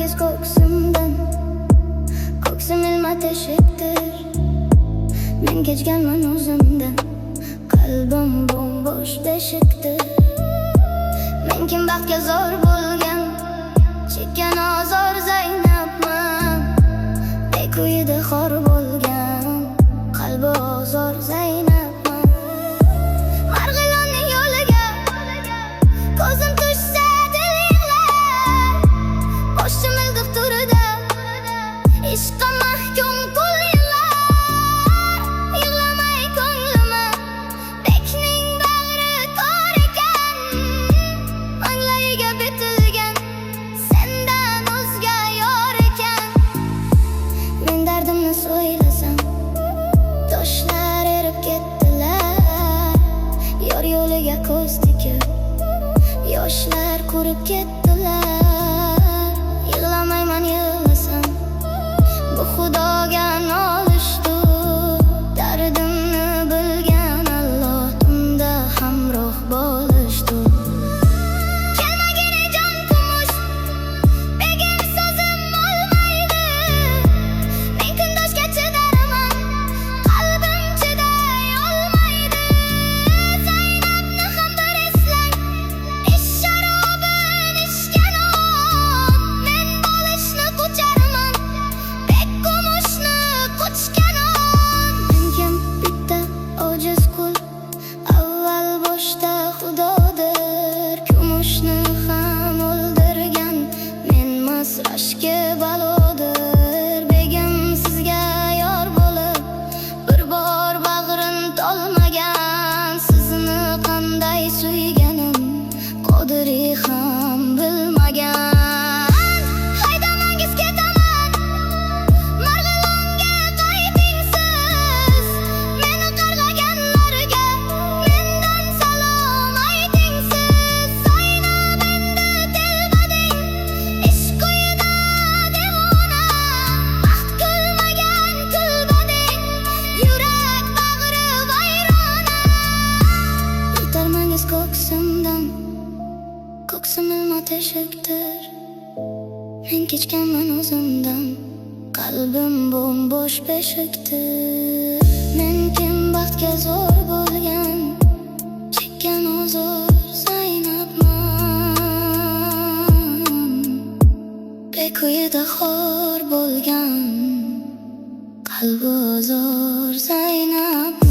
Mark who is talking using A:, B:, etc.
A: Aytolmangiz ko'ksimdan, ko'ksim ilma teshikdir. Men kechganman o'zimdan, qalbim bo'sh beshikdir. Men kim baxtga zor bo'lgan, chekkan ozor Zaynabman. Bekuyida xor bo'lgan, qalbi ozor Zaynabman. Marg'ilonning yo'liga ko'zim tushsa dil yig'lar. Boshim ildiq turida ishqqa mahkum qul yillar. Yig'lamay ko'nglima, bekning bag'ri tor ekan. Manglayiga bitilgan sendan o'zga yor ekan. Men dardimni so'ylasam, toshlar erib ketdilar. Yor yo'liga ko'z tikib, yoshlar qurib ketdilar. Yig'lamayman yig'lasam, bu xudoga nolishdir. Dardimni bilgan Alloh tunda hamroh bo'lishdir. Kelmagin ey jon kumush, begim so'zim olmaydi. Men kundoshga chidaraman, qalbim chiday olmaydi. Zaynabni ham bir eslang, ish sharobin ichgan on. Men bo'lishni qucharman, bek kumushni quchgan on. Men kim bitta ojiz qul, avval boshda xudodir. Kumushni ham o'ldirgan menmas, rashki balodir. Begim sizga yor bo'lib, bir bor bag'rin tolmagan. Sizni qanday suyganim Qodiri ham bilmagan. Haydamangiz ketaman, Marg'ilonga qayting siz. Meni qarg'aganlarga mendan salom ayting siz. Zaynab endi telbading, ishq uyida devona. Baxt kulmagan kulbading, yurak bag'ri vayrona. Aytolmangiz ko'ksimdan, ko'ksim ilma teshikdir. Men kechganman o'zimdan, qalbim bo'sh beshikdir. Men kim baxtga zo'r bo'lgan, chekkan ozor Zaynabman. Bekuyida xor bo'lgan, qalbi ozor Zaynab.